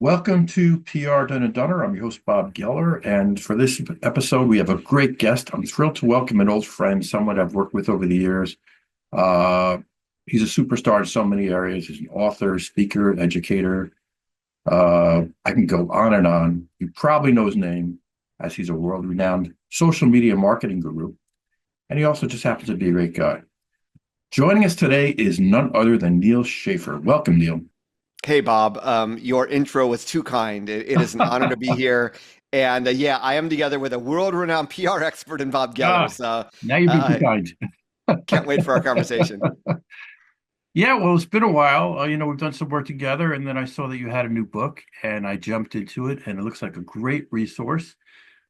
Welcome to PR Done and Dunner. I'm your host, Bob Geller. And for this episode, we have a great guest. I'm thrilled to welcome an old friend, someone I've worked with over the years. Uh, he's a superstar in so many areas. He's an author, speaker, educator. I can go on and on. You probably know his name as he's a world-renowned social media marketing guru. And he also just happens to be a great guy. Joining us today is none other than Neal Schaffer. Welcome, Neal. Hey, Bob. Your intro was too kind. It is an honor to be here. And yeah, I am together with a world-renowned PR expert in Bob Geller. Ah, So now you've been too uh, kind. can't wait for our conversation. Yeah, well, it's been a while. We've done some work together, and then I saw that you had a new book, and I jumped into it, and it looks like a great resource.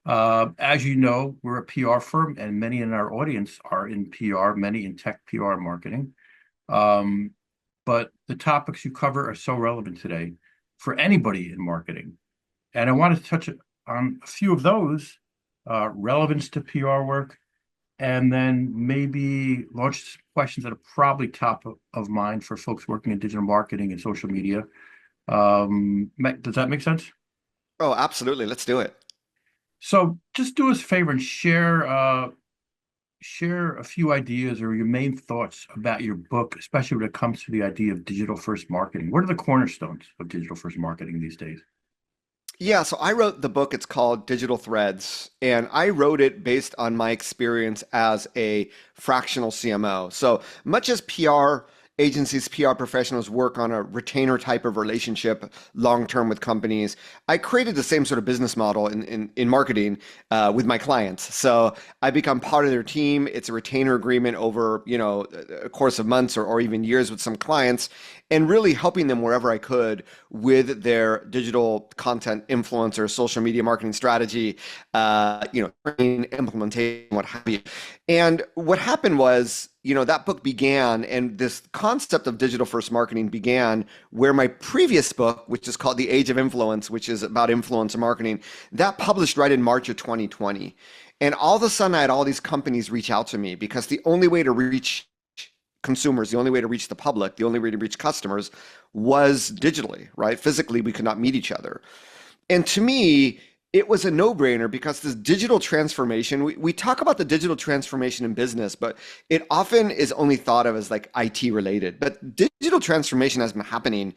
As you know, we're a PR firm, and many in our audience are in PR, many in tech PR and marketing. Um, but the topics you cover are so relevant today for anybody in marketing. And I want to touch on a few of those, relevance to PR work, and then maybe launch some questions that are probably top of mind for folks working in digital marketing and social media. Does that make sense? Oh, absolutely. Let's do it. So just do us a favor and share a few ideas or your main thoughts about your book, especially when it comes to the idea of digital first marketing. What are the cornerstones of digital first marketing these days? Yeah, so I wrote the book. It's called Digital Threads, and I wrote it based on my experience as a fractional CMO. So much as PR agencies, PR professionals work on a retainer type of relationship long term with companies, I created the same sort of business model in marketing with my clients. So I become part of their team. It's a retainer agreement over, a course of months or even years with some clients, and really helping them wherever I could with their digital content influencer, social media marketing strategy, training, implementation, what have you. And what happened was, that book began, and this concept of digital first marketing began where my previous book, which is called The Age of Influence, which is about influencer marketing, that published right in March of 2020. And all of a sudden, I had all these companies reach out to me because the only way to reach consumers, the only way to reach the public, the only way to reach customers was digitally, right? Physically, we could not meet each other. And to me, it was a no-brainer because this digital transformation, we talk about the digital transformation in business, but it often is only thought of as like IT related. But digital transformation has been happening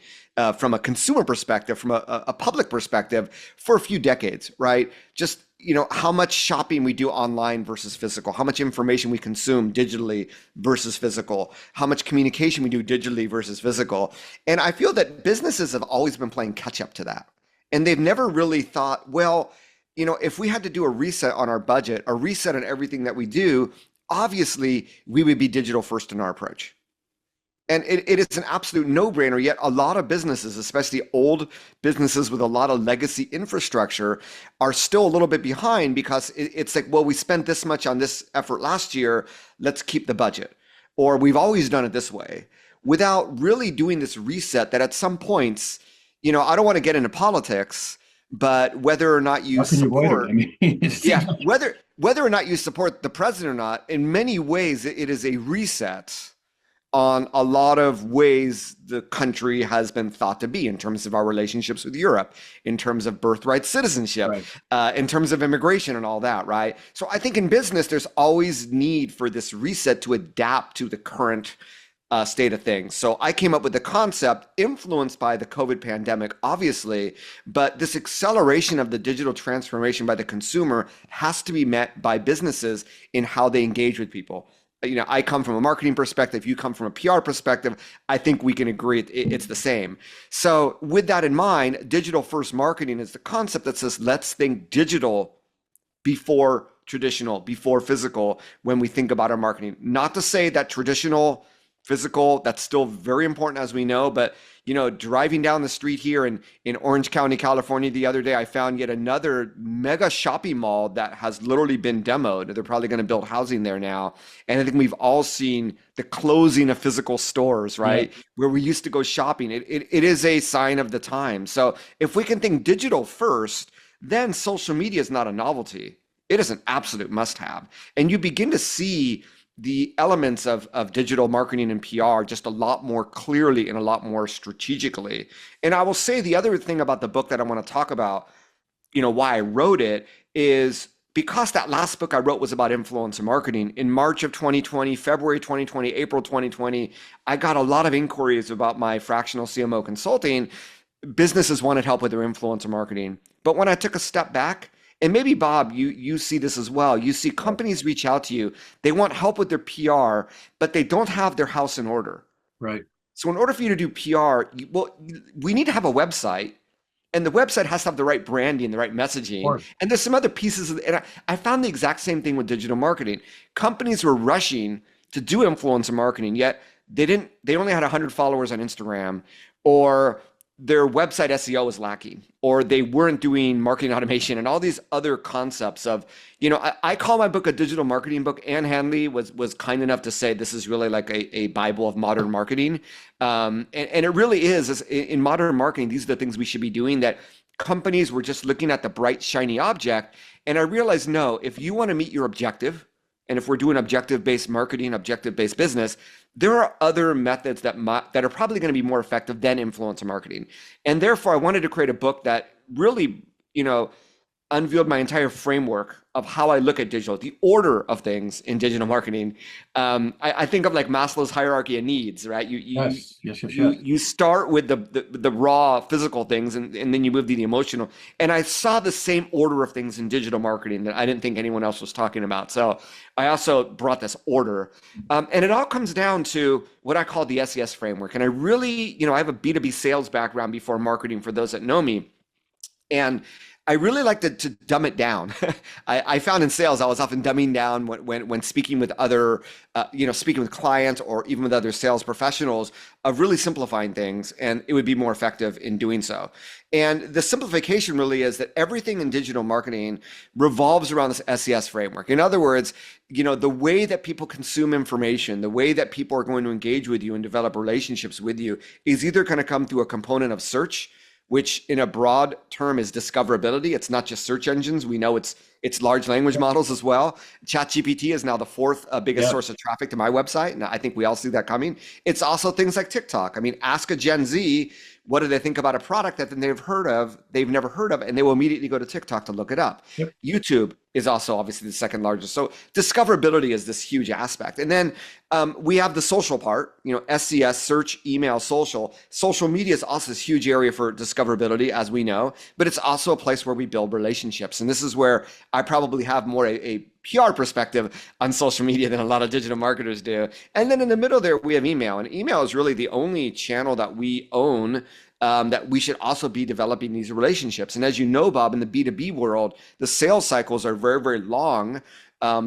from a consumer perspective, from a public perspective for a few decades, right? Just how much shopping we do online versus physical, how much information we consume digitally versus physical, how much communication we do digitally versus physical. And I feel that businesses have always been playing catch up to that. And they've never really thought, well, if we had to do a reset on our budget, a reset on everything that we do, obviously we would be digital first in our approach. And it is an absolute no-brainer, yet a lot of businesses, especially old businesses with a lot of legacy infrastructure, are still a little bit behind because it's like, well, we spent this much on this effort last year, let's keep the budget. Or we've always done it this way, without really doing this reset that at some points, I don't want to get into politics, but whether or not you How can you avoid it? support, I mean, it seems yeah, like whether or not you support the president or not, in many ways, it is a reset on a lot of ways the country has been thought to be in terms of our relationships with Europe, in terms of birthright citizenship, right. in terms of immigration and all that, right? So I think in business, there's always need for this reset to adapt to the current state of things. So I came up with the concept influenced by the COVID pandemic, obviously, but this acceleration of the digital transformation by the consumer has to be met by businesses in how they engage with people. I come from a marketing perspective, you come from a PR perspective. I think we can agree it's the same. So with that in mind, digital first marketing is the concept that says, let's think digital before traditional, before physical, when we think about our marketing. Not to say that traditional, physical, that's still very important as we know, but driving down the street here in Orange County, California the other day, I found yet another mega shopping mall that has literally been demoed. They're probably going to build housing there now. And I think we've all seen the closing of physical stores, right? Yeah. Where we used to go shopping. It is a sign of the time. So if we can think digital first, then social media is not a novelty. It is an absolute must have. And you begin to see the elements of digital marketing and PR just a lot more clearly and a lot more strategically. And I will say the other thing about the book that I want to talk about, why I wrote it is because that last book I wrote was about influencer marketing. In March of 2020, February 2020, April 2020, I got a lot of inquiries about my fractional CMO consulting. Businesses wanted help with their influencer marketing. But when I took a step back, and maybe Bob, you see this as well. You see companies reach out to you. They want help with their PR, but they don't have their house in order. Right. Of So in order for you to do PR, we need to have a website, and the website has to have the right branding, the right messaging. course. And there's some other pieces and I found the exact same thing with digital marketing. Companies were rushing to do influencer marketing, yet they only had 100 followers on Instagram, or their website SEO was lacking, or they weren't doing marketing automation and all these other concepts of, I call my book a digital marketing book. Ann Handley was kind enough to say this is really like a Bible of modern marketing. And it really is in modern marketing, these are the things we should be doing that companies were just looking at the bright, shiny object. And I realized, no, if you want to meet your objective, and if we're doing objective-based marketing, objective-based business, there are other methods that are probably going to be more effective than influencer marketing. And therefore, I wanted to create a book that really, unveiled my entire framework of how I look at digital, the order of things in digital marketing. I think of like Maslow's hierarchy of needs, right? Yes, yes, yes, You yes. you start with the raw physical things, and then you move to the emotional. And I saw the same order of things in digital marketing that I didn't think anyone else was talking about. So I also brought this order. And it all comes down to what I call the SES framework. And I really, I have a B2B sales background before marketing for those that know me. And I really like to dumb it down. I found in sales, I was often dumbing down when speaking with other, speaking with clients or even with other sales professionals, of really simplifying things, and it would be more effective in doing so. And the simplification really is that everything in digital marketing revolves around this SES framework. In other words, the way that people consume information, the way that people are going to engage with you and develop relationships with you is either going to come through a component of search, which in a broad term is discoverability. It's not just search engines. We know it's large language models as well. ChatGPT is now the fourth biggest source Yes. of traffic to my website, and I think we all see that coming. It's also things like TikTok. I mean, ask a Gen Z, what do they think about a product that they've never heard of, and they will immediately go to TikTok to look it up. Yep. YouTube is also obviously the second largest. So discoverability is this huge aspect. And then we have the social part, SCS, search, email, social. Social media is also this huge area for discoverability, as we know, but it's also a place where we build relationships. And this is where I probably have more a PR perspective on social media than a lot of digital marketers do. And then in the middle there, we have email. And email is really the only channel that we own, that we should also be developing these relationships. And as you know, Bob, in the B2B world, the sales cycles are very, very long.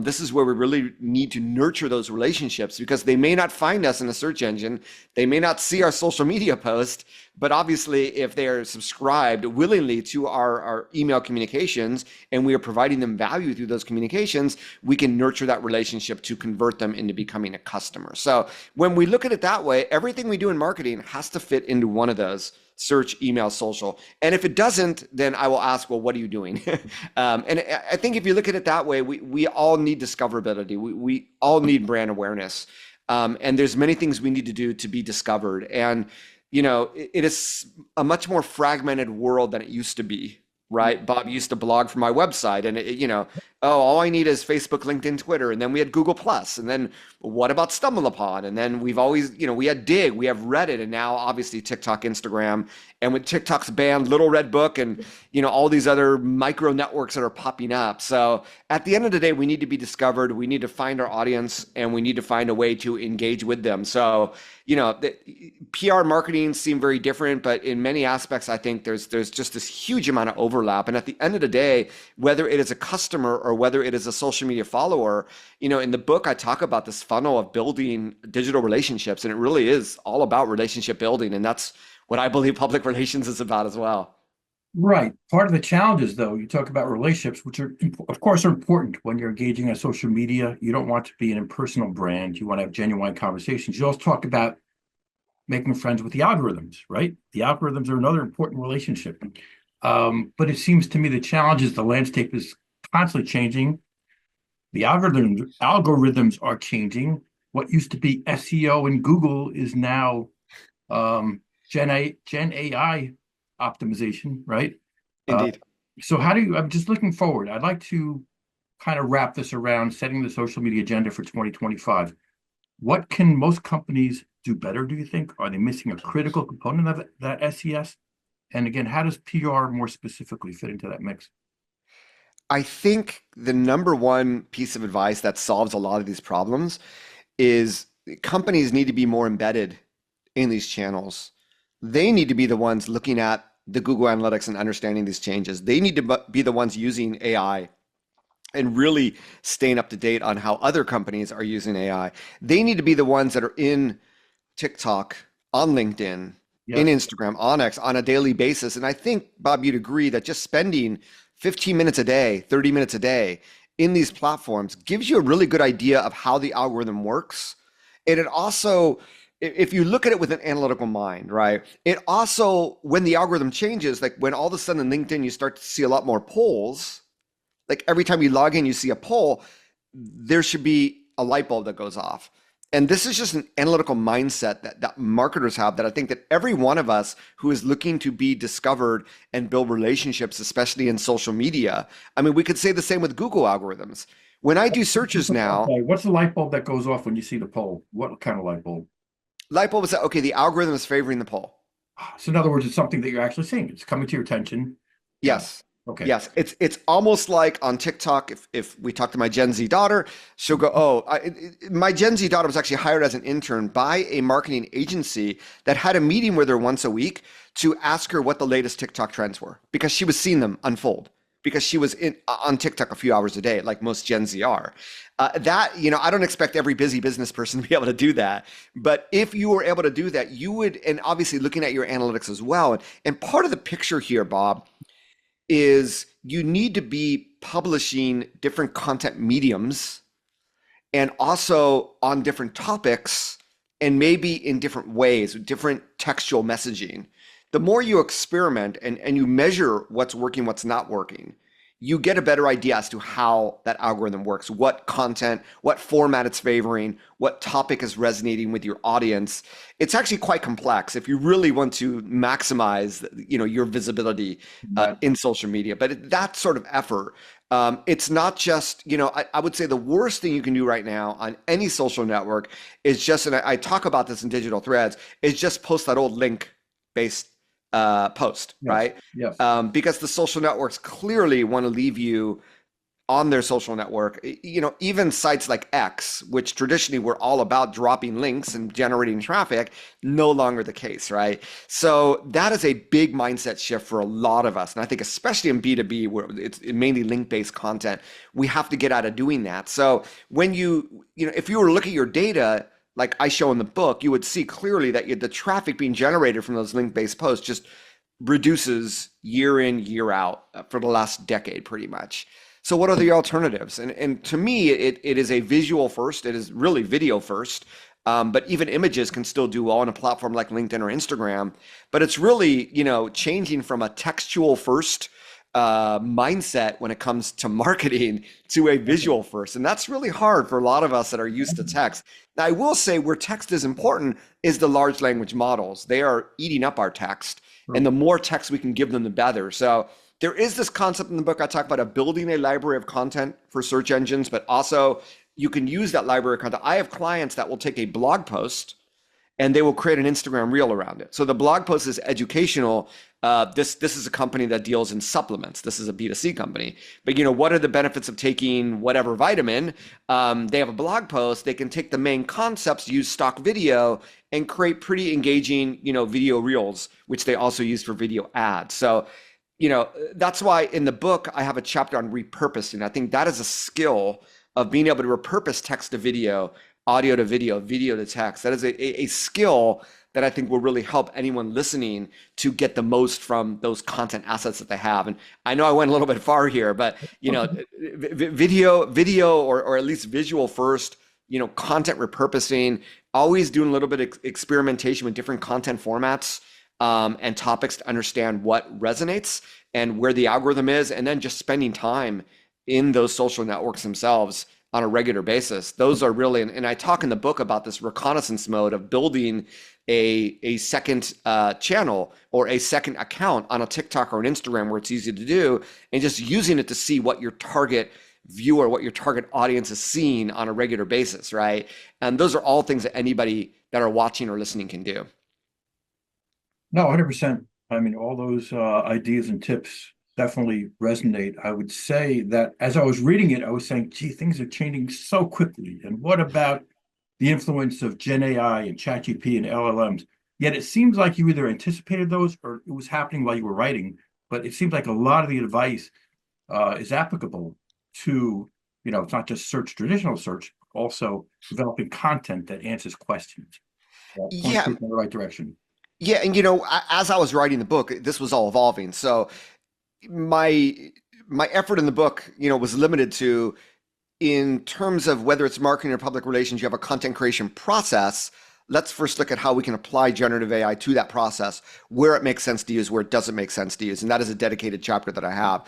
This is where we really need to nurture those relationships, because they may not find us in a search engine. They may not see our social media post, but obviously if they are subscribed willingly to our email communications and we are providing them value through those communications, we can nurture that relationship to convert them into becoming a customer. So when we look at it that way, everything we do in marketing has to fit into one of those: search, email, social. And if it doesn't, then I will ask, well, what are you doing? And I think if you look at it that way, we all need discoverability. We all need brand awareness. And there's many things we need to do to be discovered. And, it is a much more fragmented world than it used to be, right? Bob used to blog for my website, and all I need is Facebook, LinkedIn, Twitter, and then we had Google Plus, and then what about StumbleUpon? And then we've always, we had Dig, we have Reddit, and now obviously TikTok, Instagram, and with TikTok's banned Little Red Book, and all these other micro networks that are popping up. So at the end of the day, we need to be discovered. We need to find our audience, and we need to find a way to engage with them. So the PR marketing seem very different, but in many aspects, I think there's just this huge amount of overlap. And at the end of the day, whether it is a customer or whether it is a social media follower, in the book, I talk about this funnel of building digital relationships, and it really is all about relationship building. And that's what I believe public relations is about as well. Right. Part of the challenges, though, you talk about relationships, which are, of course, are important when you're engaging on social media. You don't want to be an impersonal brand. You want to have genuine conversations. You also talk about making friends with the algorithms, right? The algorithms are another important relationship. But it seems to me the challenge is the landscape is constantly changing. The algorithms are changing. What used to be SEO in Google is now Gen AI optimization, right? Uh, Indeed. so how do you, I'm just looking forward. I'd like to kind of wrap this around setting the social media agenda for 2025. What can most companies do better, do you think? Are they missing a critical component of that SES? And again, how does PR more specifically fit into that mix? I think the number one piece of advice that solves a lot of these problems is companies need to be more embedded in these channels. They need to be the ones looking at the Google Analytics and understanding these changes. They need to be the ones using AI and really staying up to date on how other companies are using AI. They need to be the ones that are in TikTok, on LinkedIn, in Yes. Instagram, on X on a daily basis. And I think, Bob, you'd agree that just spending 15 minutes a day, 30 minutes a day in these platforms gives you a really good idea of how the algorithm works. And it also, if you look at it with an analytical mind, right? It also, when the algorithm changes, like when all of a sudden in LinkedIn you start to see a lot more polls, like every time you log in, you see a poll, there should be a light bulb that goes off. And this is just an analytical mindset that marketers have that I think that every one of us who is looking to be discovered and build relationships, especially in social media. I mean, we could say the same with Google algorithms. When I do searches now, Okay, what's the light bulb that goes off when you see the poll? What kind of light bulb? light bulb is that, okay, the algorithm is favoring the poll. So in other words, it's something that you're actually seeing. It's coming to your attention. Yeah. Yes. Okay. Yes, it's almost like on TikTok. If we talk to my Gen Z daughter, she'll go, "Oh, my Gen Z daughter was actually hired as an intern by a marketing agency that had a meeting with her once a week to ask her what the latest TikTok trends were because she was seeing them unfold because she was on TikTok a few hours a day, like most Gen Z are." That I don't expect every busy business person to be able to do that, but if you were able to do that, you would, and obviously looking at your analytics as well, and part of the picture here, Bob, is you need to be publishing different content mediums and also on different topics and maybe in different ways, different textual messaging. The more you experiment and you measure what's working, what's not working, you get a better idea as to how that algorithm works, what content, what format it's favoring, what topic is resonating with your audience. It's actually quite complex if you really want to maximize, your visibility Right. in social media. But that sort of effort, it's not just, I would say the worst thing you can do right now on any social network is just, and I talk about this in Digital Threads, is just post that old link based post, Yes. right? Yes. Because the social networks clearly want to leave you on their social network. Even sites like X, which traditionally were all about dropping links and generating traffic, no longer the case, right? So that is a big mindset shift for a lot of us. And I think especially in B2B, where it's mainly link-based content, we have to get out of doing that. So when if you were to look at your data, like I show in the book, you would see clearly that the traffic being generated from those link-based posts just reduces year in, year out for the last decade, pretty much. So what are the alternatives? And to me, it is a visual first. It is really video first. But even images can still do well on a platform like LinkedIn or Instagram. But it's really, changing from a textual first mindset when it comes to marketing to a visual first. And that's really hard for a lot of us that are used to text. Now, I will say where text is important is the large language models. They are eating up our text. And True. the more text we can give them, the better. So there is this concept in the book I talk about of building a library of content for search engines, but also you can use that library of content. I have clients that will take a blog post and they will create an Instagram reel around it. So the blog post is educational. This is a company that deals in supplements. This is a B2C company. But what are the benefits of taking whatever vitamin? They have a blog post. They can take the main concepts, use stock video, and create pretty engaging, video reels, which they also use for video ads. So that's why in the book I have a chapter on repurposing. I think that is a skill of being able to repurpose text to video, audio to video, video to text. That is a skill that I think will really help anyone listening to get the most from those content assets that they have. And I know I went a little bit far here, but video or at least visual first, content repurposing, always doing a little bit of experimentation with different content formats and topics to understand what resonates and where the algorithm is, and then just spending time in those social networks themselves on a regular basis. Those are really, and I talk in the book about this reconnaissance mode of building a second channel or a second account on a TikTok or an Instagram where it's easy to do, and just using it to see what your target viewer, what your target audience is seeing on a regular basis, right? And those are all things that anybody that are watching or listening can do. No, 100%. I mean, all those ideas and tips definitely resonate. I would say that as I was reading it, I was saying, gee, things are changing so quickly. And what about the influence of Gen AI and ChatGPT and LLMs? Yet it seems like you either anticipated those or it was happening while you were writing. But it seems like a lot of the advice is applicable to, it's not just search, traditional search, but also developing content that answers questions, that points Yeah, people in the right direction. yeah, and as I was writing the book, this was all evolving. So my my effort in the book, was limited to in terms of whether it's marketing or public relations, you have a content creation process. Let's first look at how we can apply generative AI to that process, where it makes sense to use, where it doesn't make sense to use. And that is a dedicated chapter that I have.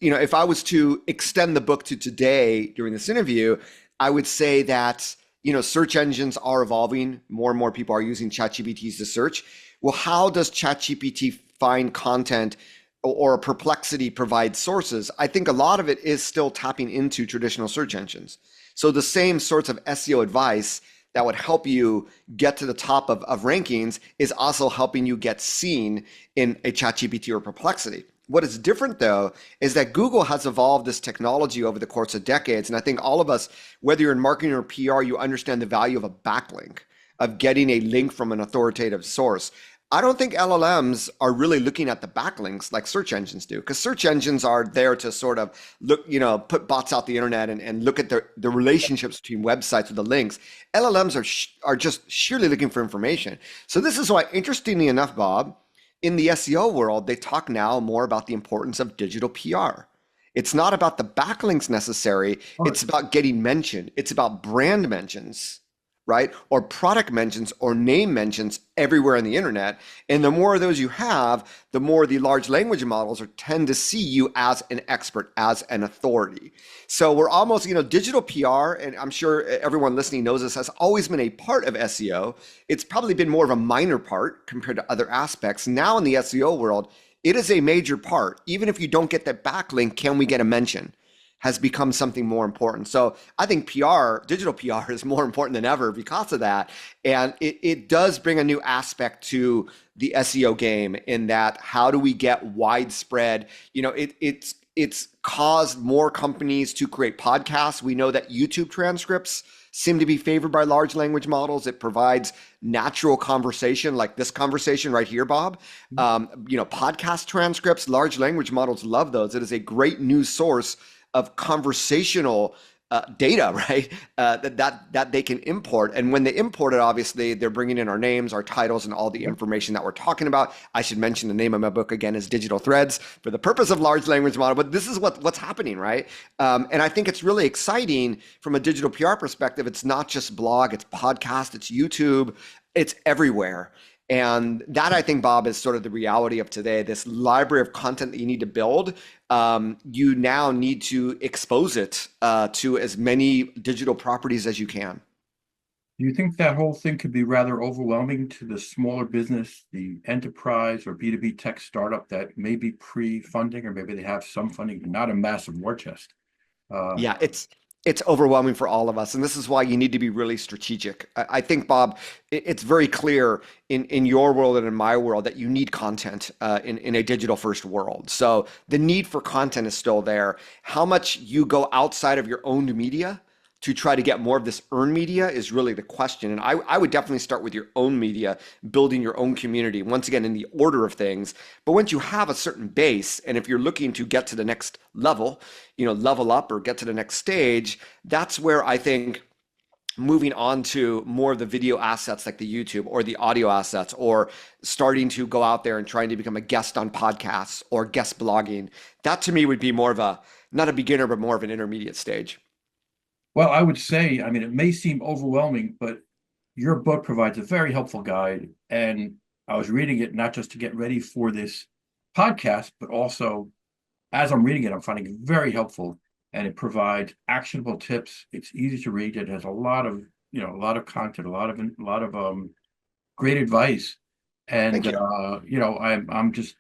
If I was to extend the book to today during this interview, I would say that, search engines are evolving. More and more people are using ChatGPTs to search. Well, how does ChatGPT find content or Perplexity provide sources? I think a lot of it is still tapping into traditional search engines. So the same sorts of SEO advice that would help you get to the top of rankings is also helping you get seen in a ChatGPT or Perplexity. What is different, though, is that Google has evolved this technology over the course of decades. And I think all of us, whether you're in marketing or PR, you understand the value of a backlink, of getting a link from an authoritative source. I don't think LLMs are really looking at the backlinks like search engines do, because search engines are there to sort of look, put bots out the internet and look at the relationships between websites with the links. LLMs are just sheerly looking for information. So this is why, interestingly enough, Bob, in the SEO world, they talk now more about the importance of digital PR. It's not about the backlinks necessary. All It's about getting mentioned. It's about brand mentions, right? Or product mentions or name mentions everywhere on the internet. And the more of those you have, the more the large language models tend to see you as an expert, as an authority. So we're almost, digital PR, and I'm sure everyone listening knows this, has always been a part of SEO. It's probably been more of a minor part compared to other aspects. Now in the SEO world, it is a major part. Even if you don't get that backlink, can we get a mention? Has become something more important. So I think PR, digital PR, is more important than ever because of that. And it does bring a new aspect to the SEO game in that how do we get widespread, it's caused more companies to create podcasts. We know that YouTube transcripts seem to be favored by large language models. It provides natural conversation like this conversation right here, Bob. Podcast transcripts, large language models love those. It is a great news source of conversational data, right? That they can import, and when they import it, obviously they're bringing in our names, our titles, and all the information that we're talking about. I should mention the name of my book again is Digital Threads for the purpose of large language model. But this is what's happening, right? And I think it's really exciting from a digital PR perspective. It's not just blog, it's podcast, it's YouTube, it's everywhere. And that, I think, Bob, is sort of the reality of today. This library of content that you need to build, you now need to expose it to as many digital properties as you can. Do you think that whole thing could be rather overwhelming to the smaller business, the enterprise or B2B tech startup that may be pre-funding, or maybe they have some funding, but not a massive war chest? Uh, Yeah, it's overwhelming for all of us, and this is why you need to be really strategic. I think, Bob, it's very clear in your world and in my world that you need content in a digital first world. So the need for content is still there. How much you go outside of your owned media to try to get more of this earned media is really the question. And I would definitely start with your own media, building your own community, once again, in the order of things. But once you have a certain base, and if you're looking to get to the next level, level up or get to the next stage, that's where I think moving on to more of the video assets like the YouTube or the audio assets, or starting to go out there and trying to become a guest on podcasts or guest blogging, that to me would be more of a, not a beginner, but more of an intermediate stage. well, I would say, I mean, it may seem overwhelming, but your book provides a very helpful guide. And I was reading it not just to get ready for this podcast, but also as I'm reading it, I'm finding it very helpful. and it provides actionable tips. It's easy to read. It has a lot of, a lot of content, a lot of great advice. Thank And you. I'm just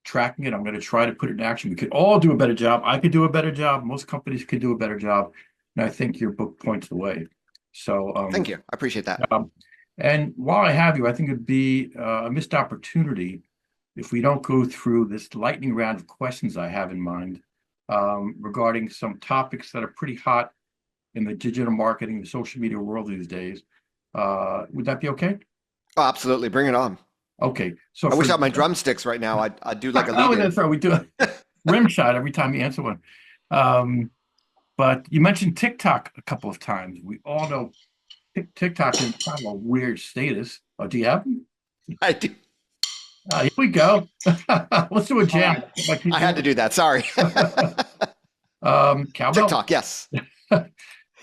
tracking it. I'm going to try to put it in action. We could all do a better job. I could do a better job. Most companies could do a better job. And I think your book points the way. So, Thank you. I appreciate that. um, and while I have you, I think it'd be a missed opportunity if we don't go through this lightning round of questions I have in mind regarding some topics that are pretty hot in the digital marketing, the social media world these days. Would that be okay? Oh, absolutely. Bring it on. Okay. So I for wish I had my drumsticks right now. I'd do like a lead oh, in. that's right. We do a rim shot every time you answer one. Um, but you mentioned TikTok a couple of times. We all know TikTok is kind of a weird status. Oh, do you have them? I do. Here we go. Let's do a All jam. right. Get my I had to keyboard. do that. Sorry. Cowbell. TikTok, yes.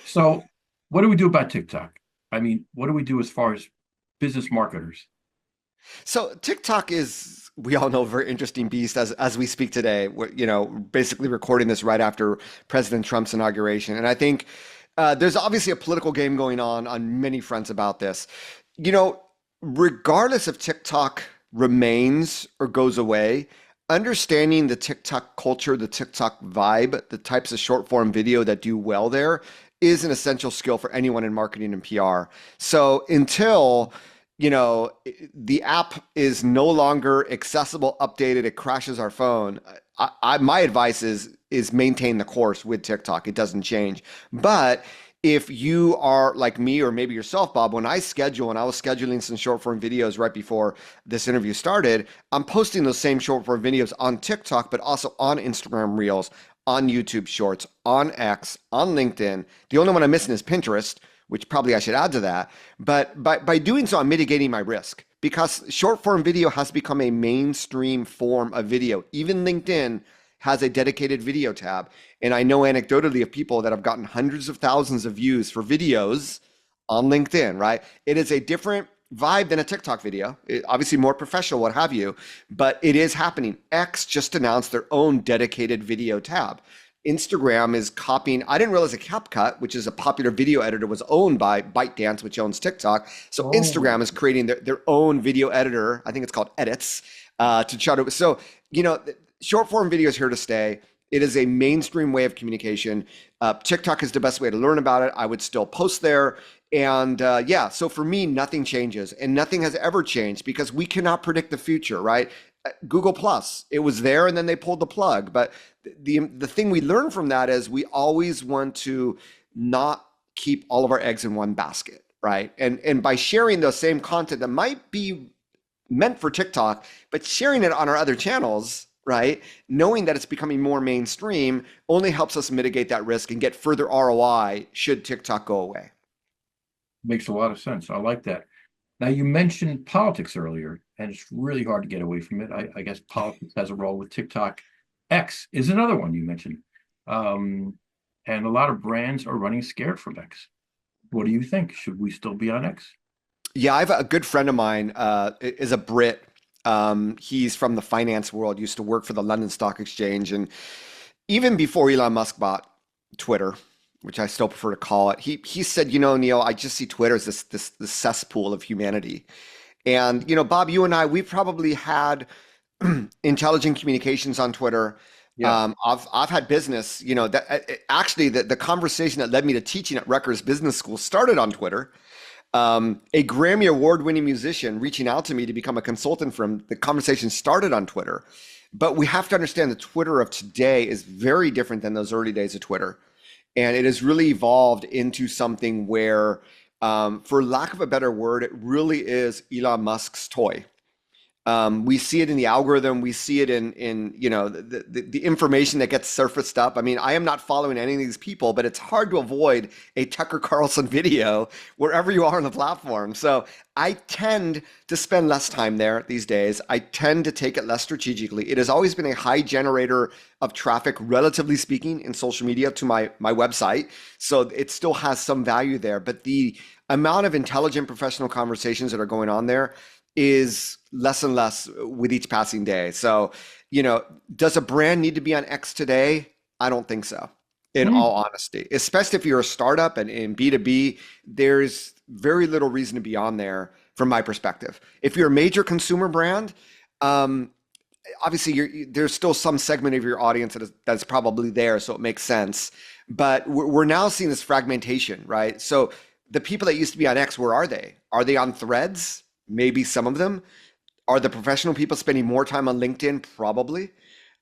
So, what do we do about TikTok? I mean, what do we do as far as business marketers? So TikTok is, we all know, a very interesting beast as we speak today. We're, basically recording this right after President Trump's inauguration, and I think there's obviously a political game going on many fronts about this. You know, regardless if TikTok remains or goes away, understanding the TikTok culture, the TikTok vibe, the types of short form video that do well there is an essential skill for anyone in marketing and PR. So until the app is no longer accessible, updated, it crashes our phone. My advice is maintain the course with TikTok. It doesn't change. But if you are like me or maybe yourself, Bob, when I was scheduling some short form videos right before this interview started, I'm posting those same short form videos on TikTok, but also on Instagram Reels, on YouTube Shorts, on X, on LinkedIn. The only one I'm missing is Pinterest, which probably I should add to that. But by doing so, I'm mitigating my risk because short form video has become a mainstream form of video. Even LinkedIn has a dedicated video tab. And I know anecdotally of people that have gotten hundreds of thousands of views for videos on LinkedIn, right? It is a different vibe than a TikTok video. Obviously more professional, what have you, but it is happening. X just announced their own dedicated video tab. Instagram is copying. I didn't realize that CapCut, which is a popular video editor, was owned by ByteDance, which owns TikTok. So Oh, Instagram is creating their own video editor. I think it's called Edits to try to. So, you know, short form video is here to stay. It is a mainstream way of communication. TikTok is the best way to learn about it. I would still post there. And yeah, so for me, nothing changes and nothing has ever changed because we cannot predict the future, right? Google Plus, it was there and then they pulled the plug. But the thing we learn from that is we always want to not keep all of our eggs in one basket, right? And by sharing the same content that might be meant for TikTok, but sharing it on our other channels, right? Knowing that it's becoming more mainstream only helps us mitigate that risk and get further ROI should TikTok go away. makes a lot of sense. I like that. Now, you mentioned politics earlier, and it's really hard to get away from it. I guess politics has a role with TikTok. X is another one you mentioned. Um, and a lot of brands are running scared from X. What do you think? Should we still be on X? Yeah, I have a good friend of mine is a Brit. He's from the finance world, used to work for the London Stock Exchange. And even before Elon Musk bought Twitter, which I still prefer to call it, he said, Neil, I just see Twitter as this cesspool of humanity. And Bob, you and I, we probably had intelligent communications on Twitter. Yes. I've had business, that actually the conversation that led me to teaching at Rutgers Business School started on Twitter. A Grammy award winning musician reaching out to me to become a consultant for him. The conversation started on Twitter. But we have to understand the Twitter of today is very different than those early days of Twitter. And it has really evolved into something where, for lack of a better word, it really is Elon Musk's toy. We see it in the algorithm. We see it in the information that gets surfaced up. I mean, I am not following any of these people, but it's hard to avoid a Tucker Carlson video wherever you are on the platform. So I tend to spend less time there these days. I tend to take it less strategically. It has always been a high generator of traffic, relatively speaking, in social media to my website. So it still has some value there. But the amount of intelligent professional conversations that are going on there is less and less with each passing day. So, does a brand need to be on X today? I don't think so. in Hmm. all honesty, especially if you're a startup and in B2B, there's very little reason to be on there from my perspective. If you're a major consumer brand, um, obviously there's still some segment of your audience that's probably there, so it makes sense. But we're now seeing this fragmentation, right? So the people that used to be on X, where are they? Are they on Threads? Maybe some of them. Are the professional people spending more time on LinkedIn? Probably.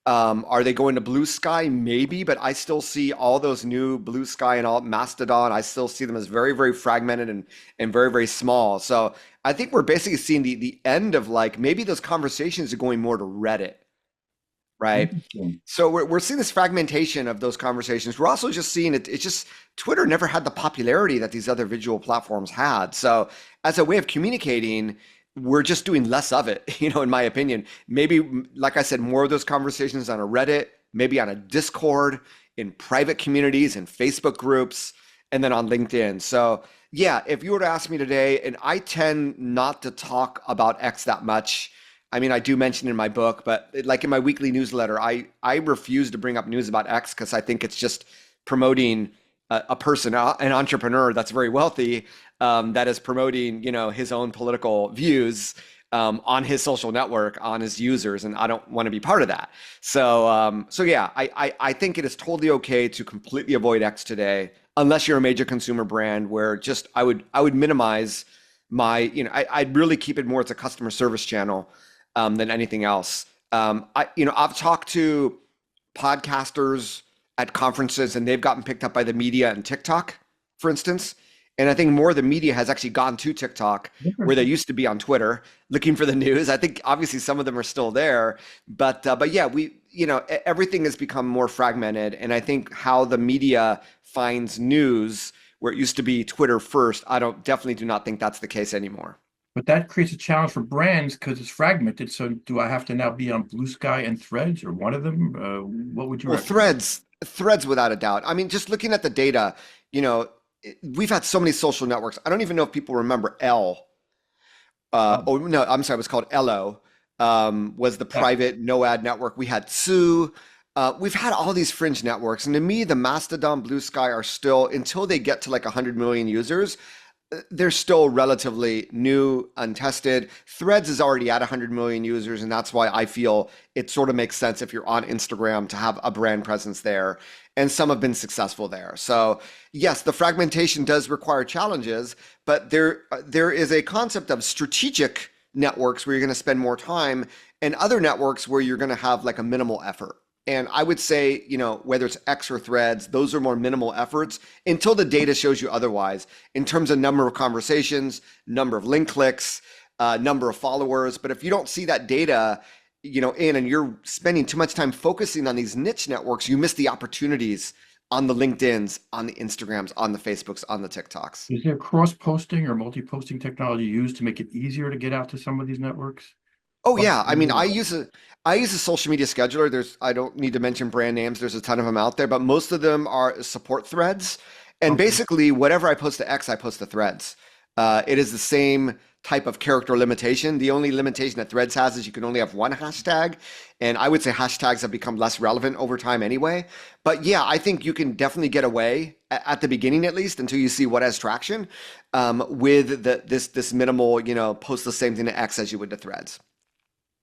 Are they going to Blue Sky? Maybe, but I still see all those new Blue Sky and all Mastodon. I still see them as very, very fragmented and very, very small. So I think we're basically seeing the end of like maybe those conversations are going more to Reddit, right? Interesting. So we're seeing this fragmentation of those conversations. We're also just seeing it. It's just Twitter never had the popularity that these other visual platforms had. So as a way of communicating, we're just doing less of it, in my opinion. Maybe, like I said, more of those conversations on a Reddit, maybe on a Discord, in private communities, in Facebook groups, and then on LinkedIn. So yeah, if you were to ask me today, and I tend not to talk about X that much. I mean, I do mention in my book, but like in my weekly newsletter, I refuse to bring up news about X because I think it's just promoting a person, an entrepreneur that's very wealthy, that is promoting, his own political views on his social network, on his users, and I don't want to be part of that. So yeah, I think it is totally okay to completely avoid X today, unless you're a major consumer brand, where just I would minimize my, I'd really keep it more as a customer service channel than anything else. I've talked to podcasters at conferences and they've gotten picked up by the media and TikTok, for instance. And I think more of the media has actually gone to TikTok where they Interesting. used to be on Twitter looking for the news. I think obviously some of them are still there, but yeah, everything has become more fragmented. And I think how the media finds news where it used to be Twitter first, I don't definitely do not think that's the case anymore. But that creates a challenge for brands because it's fragmented. So do I have to now be on Blue Sky and Threads or one of them? What would you Well, recommend? threads without a doubt. I mean, just looking at the data, you know, we've had so many social networks. I don't even know if people remember L. Oh, Oh no, I'm sorry, it was called Elo. Was the yeah. private no ad network. We had Sue. We've had all these fringe networks, and to me, the Mastodon, Blue Sky are still until they get to like 100 million users. They're still relatively new, untested. Threads is already at 100 million users, and that's why I feel it sort of makes sense if you're on Instagram to have a brand presence there. And some have been successful there. So, yes, the fragmentation does require challenges, but there is a concept of strategic networks where you're going to spend more time and other networks where you're going to have like a minimal effort. And I would say, whether it's X or Threads, those are more minimal efforts until the data shows you otherwise in terms of number of conversations, number of link clicks, number of followers. But if you don't see that data, and you're spending too much time focusing on these niche networks, you miss the opportunities on the LinkedIn's, on the Instagrams, on the Facebooks, on the TikToks. Is there cross-posting or multi-posting technology used to make it easier to get out to some of these networks? Oh Like, yeah, I mean, I use a social media scheduler. I don't need to mention brand names. There's a ton of them out there, but most of them are support threads. And okay. basically, whatever I post to X, I post to Threads. It is the same type of character limitation. The only limitation that Threads has is you can only have one hashtag, and I would say hashtags have become less relevant over time anyway. But yeah, I think you can definitely get away at the beginning, at least, until you see what has traction, with this minimal, post the same thing to X as you would to Threads.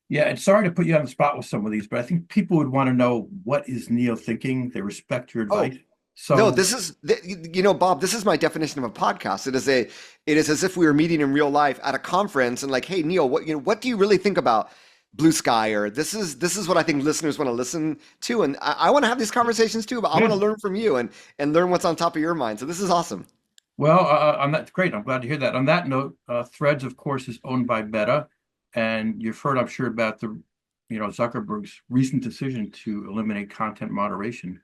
Yeah, and sorry to put you on the spot with some of these, but I think people would want to know what is Neil thinking. They respect your Oh, advice. no, So, Bob, this is my definition of a podcast. It is as if we were meeting in real life at a conference and like, hey, Neil, what do you really think about Blue Sky? Or this is what I think listeners want to listen to. And I want to have these conversations too, but I want yeah. to learn from you and learn what's on top of your mind. So this is awesome. Well, on that, great. I'm glad to hear that. On that note, Threads, of course, is owned by Meta, and you've heard, I'm sure, about Zuckerberg's recent decision to eliminate content moderation.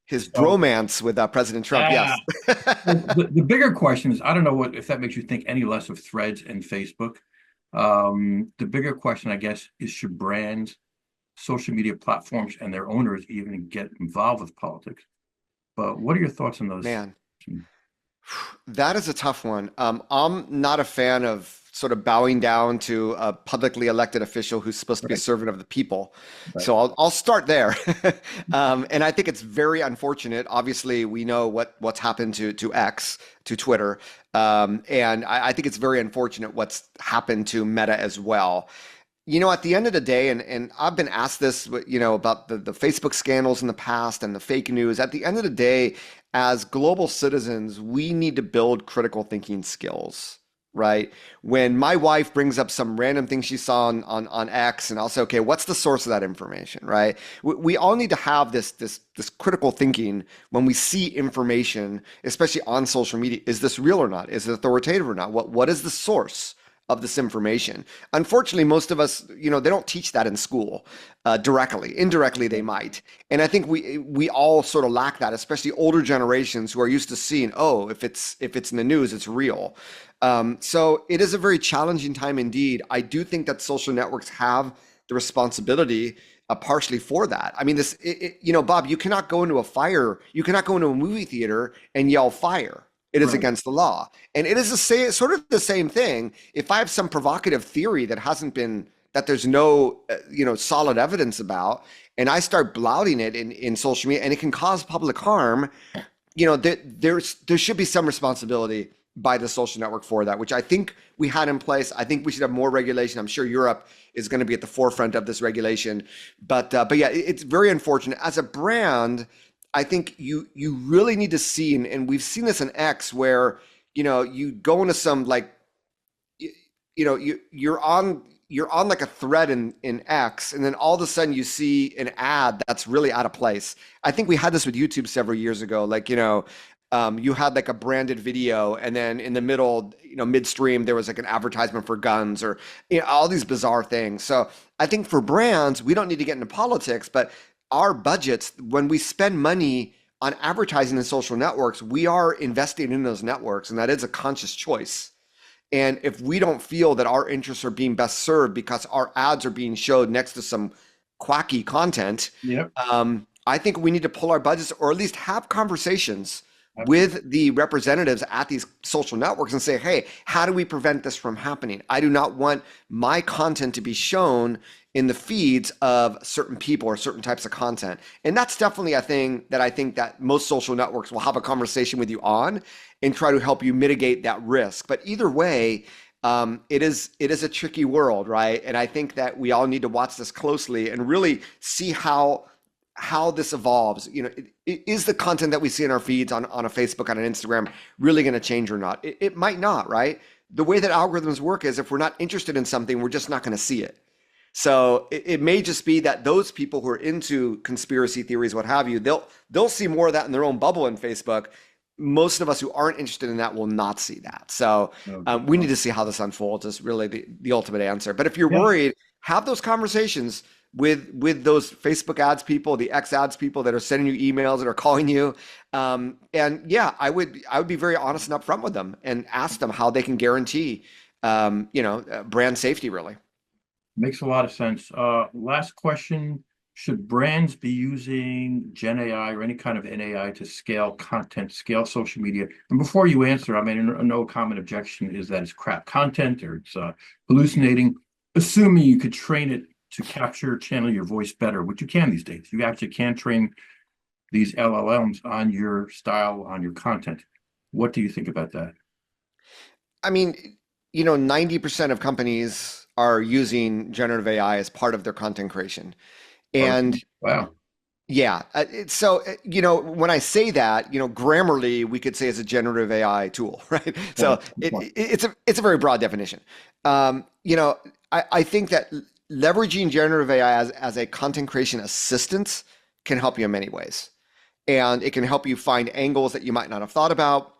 His So, bromance with President Trump, ah, yes. the bigger question is, I don't know if that makes you think any less of Threads and Facebook. The bigger question, I guess, is should brands, social media platforms, and their owners even get involved with politics? But what are your thoughts on those? Man, that is a tough one. I'm not a fan of sort of bowing down to a publicly elected official who's supposed to be a Right, servant of the people. right. So I'll start there. And I think it's very unfortunate. Obviously, we know what's happened to X, to Twitter. And I think it's very unfortunate what's happened to Meta as well. At the end of the day, and I've been asked this, about the Facebook scandals in the past and the fake news. At the end of the day, as global citizens, we need to build critical thinking skills, right? When my wife brings up some random thing she saw on X, and I'll say, okay, what's the source of that information, right? We all need to have this critical thinking when we see information, especially on social media. Is this real or not? Is it authoritative or not? What is the source of this information? Unfortunately, most of us, they don't teach that in school directly. Indirectly, they might. And I think we all sort of lack that, especially older generations who are used to seeing, oh, if it's in the news, it's real. So it is a very challenging time indeed. I do think that social networks have the responsibility partially for that. I mean, Bob, you cannot go into a fire, you cannot go into a movie theater and yell fire. It is Right. against the law. And it is sort of the same thing. If I have some provocative theory that there's no, solid evidence about, and I start blouting it in social media and it can cause public harm, there should be some responsibility by the social network for that, which I think we had in place. I think we should have more regulation. I'm sure Europe is going to be at the forefront of this regulation. But yeah, it's very unfortunate. As a brand, I think you really need to see, and we've seen this in X, where you go into some like you're on like a thread in X, and then all of a sudden you see an ad that's really out of place. I think we had this with YouTube several years ago. Like, you had like a branded video, and then in the middle, midstream, there was like an advertisement for guns or all these bizarre things. So I think for brands, we don't need to get into politics, but our budgets, when we spend money on advertising in social networks, we are investing in those networks, and that is a conscious choice. And if we don't feel that our interests are being best served because our ads are being showed next to some quacky content, Yep. I think we need to pull our budgets or at least have conversations Absolutely. with the representatives at these social networks and say, hey, how do we prevent this from happening? I do not want my content to be shown in the feeds of certain people or certain types of content. And that's definitely a thing that I think that most social networks will have a conversation with you on and try to help you mitigate that risk. But either way, it is a tricky world, right? And I think that we all need to watch this closely and really see how this evolves. Is the content that we see in our feeds on a Facebook, on an Instagram, really going to change or not? It might not, right? The way that algorithms work is if we're not interested in something, we're just not going to see it. So it may just be that those people who are into conspiracy theories, what have you, they'll see more of that in their own bubble in Facebook. Most of us who aren't interested in that will not see that. So No, we need no. to see how this unfolds is really the ultimate answer. But if you're Yeah. worried, have those conversations with those Facebook ads people, the X ads people that are sending you emails, that are calling you. And yeah, I would be very honest and upfront with them and ask them how they can guarantee brand safety really. Makes a lot of sense. Last question. Should brands be using Gen AI or any kind of NAI to scale content, scale social media? And before you answer, I mean, no common objection is that it's crap content or it's hallucinating. Assuming you could train it to capture, channel your voice better, which you can these days. You actually can train these LLMs on your style, on your content. What do you think about that? I mean, 90% of companies are using generative AI as part of their content creation. Or And wow, yeah, when I say that, Grammarly, we could say is a generative AI tool, right? So point, it, point. it it's a very broad definition. I think that leveraging generative AI as a content creation assistant can help you in many ways, and it can help you find angles that you might not have thought about.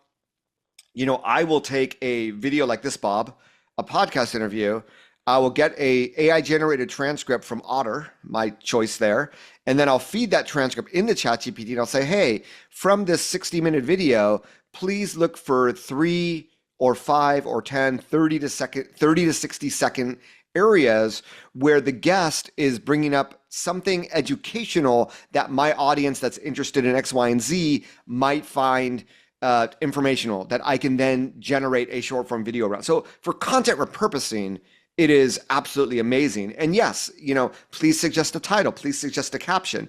I will take a video like this, Bob, a podcast interview. I will get a AI generated transcript from Otter, my choice there, and then I'll feed that transcript into ChatGPT and I'll say, hey, from this 60-minute video, please look for 3 or 5 or 10, 30 to 60-second areas where the guest is bringing up something educational that my audience that's interested in X, Y, and Z might find informational that I can then generate a short form video around. So for content repurposing, it is absolutely amazing. And yes, please suggest a title, please suggest a caption.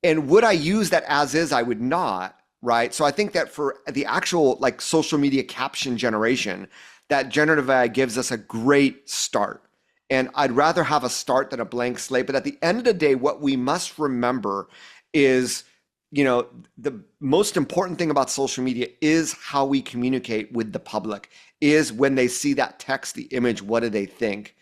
And would I use that as is? I would not, right? So I think that for the actual like social media caption generation, that generative AI gives us a great start. And I'd rather have a start than a blank slate. But at the end of the day, what we must remember is, the most important thing about social media is how we communicate with the public, is when they see that text, the image, what do they think?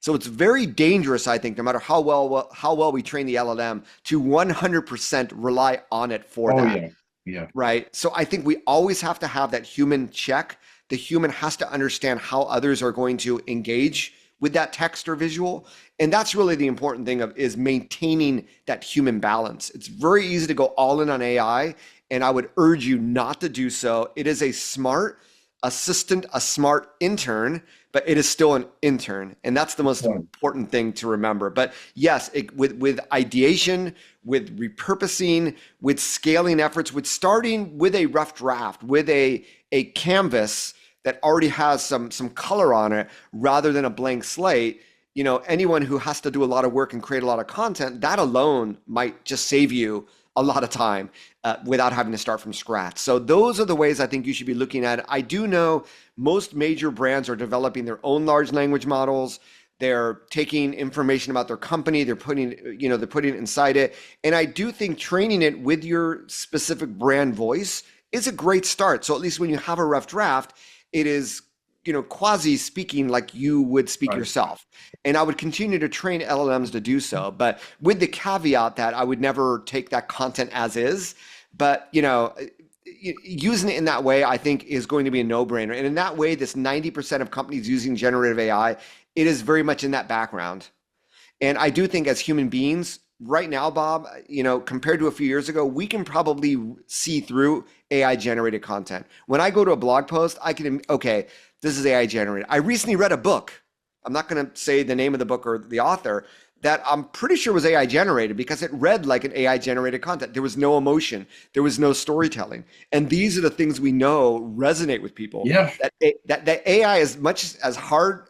So it's very dangerous, I think, no matter how well we train the LLM, to 100% rely on it for Oh that, yeah. Yeah. right? So I think we always have to have that human check. The human has to understand how others are going to engage with that text or visual. And that's really the important thing is maintaining that human balance. It's very easy to go all in on AI, and I would urge you not to do so. It is a smart assistant, a smart intern, but it is still an intern. And that's the most important thing to remember. But yes, with ideation, with repurposing, with scaling efforts, with starting with a rough draft, with a canvas that already has some color on it rather than a blank slate, anyone who has to do a lot of work and create a lot of content, that alone might just save you a lot of time without having to start from scratch. So those are the ways I think you should be looking at it. I do know most major brands are developing their own large language models. They're taking information about their company, they're putting it inside it. And I do think training it with your specific brand voice is a great start. So at least when you have a rough draft, it is, quasi speaking like you would speak Right. yourself. And I would continue to train LLMs to do so, but with the caveat that I would never take that content as is. But, using it in that way, I think is going to be a no-brainer. And in that way, this 90% of companies using generative AI, it is very much in that background. And I do think as human beings, right now, Bob, compared to a few years ago, we can probably see through AI generated content. When I go to a blog post, I can, okay, this is AI generated. I recently read a book. I'm not going to say the name of the book or the author, that I'm pretty sure was AI generated because it read like an AI generated content. There was no emotion, there was no storytelling. And these are the things we know resonate with people. Yeah. That AI is much as hard,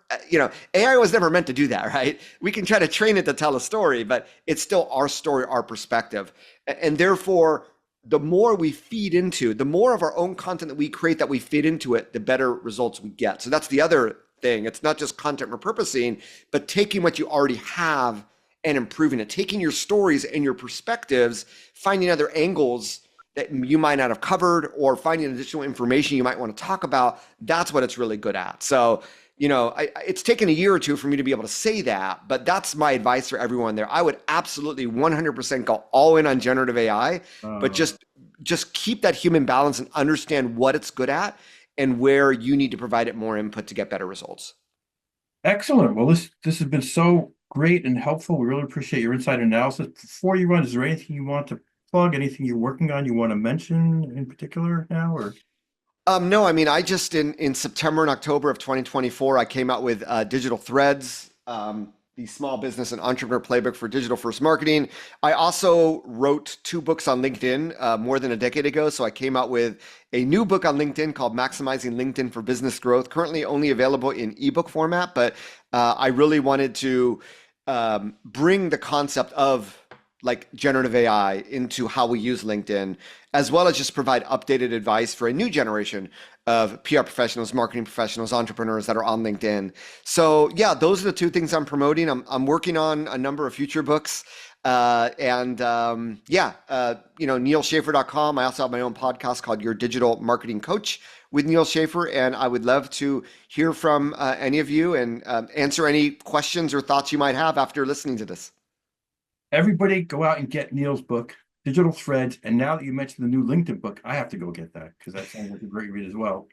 AI was never meant to do that, right? We can try to train it to tell a story, but it's still our story, our perspective. And therefore, the more we feed into, the more of our own content that we create that we feed into it, the better results we get. So that's the other thing. It's not just content repurposing, but taking what you already have and improving it, taking your stories and your perspectives, finding other angles that you might not have covered, or finding additional information you might want to talk about. That's what it's really good at. So, it's taken a year or two for me to be able to say that, but that's my advice for everyone there. I would absolutely 100% go all in on generative AI, but Uh, just keep that human balance and understand what it's good at and where you need to provide it more input to get better results. Excellent. Well, this has been so great and helpful. We really appreciate your insight analysis. Before you run, is there anything you want to plug? Anything you're working on you want to mention in particular now, or? No, I mean, I just in September and October of 2024, I came out with Digital Threads, the small business and entrepreneur playbook for digital first marketing. I also wrote 2 books on LinkedIn more than a decade ago. So I came out with a new book on LinkedIn called Maximizing LinkedIn for Business Growth, currently only available in ebook format. But I really wanted to bring the concept of like generative AI into how we use LinkedIn, as well as just provide updated advice for a new generation of PR professionals, marketing professionals, entrepreneurs that are on LinkedIn. So yeah, those are the 2 things I'm promoting. I'm working on a number of future books. NealSchaffer.com. I also have my own podcast called Your Digital Marketing Coach with Neal Schaffer. And I would love to hear from any of you and answer any questions or thoughts you might have after listening to this. Everybody go out and get Neal's book, Digital Threads. And now that you mentioned the new LinkedIn book, I have to go get that because that sounds like a great read as well.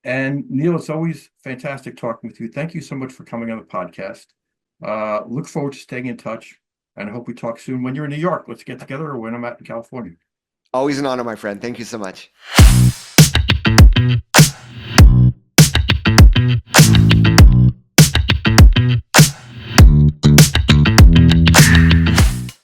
And Neal, it's always fantastic talking with you. Thank you so much for coming on the podcast. Look forward to staying in touch, and I hope we talk soon when you're in New York. Let's get together, or when I'm out in California. Always an honor, my friend. Thank you so much.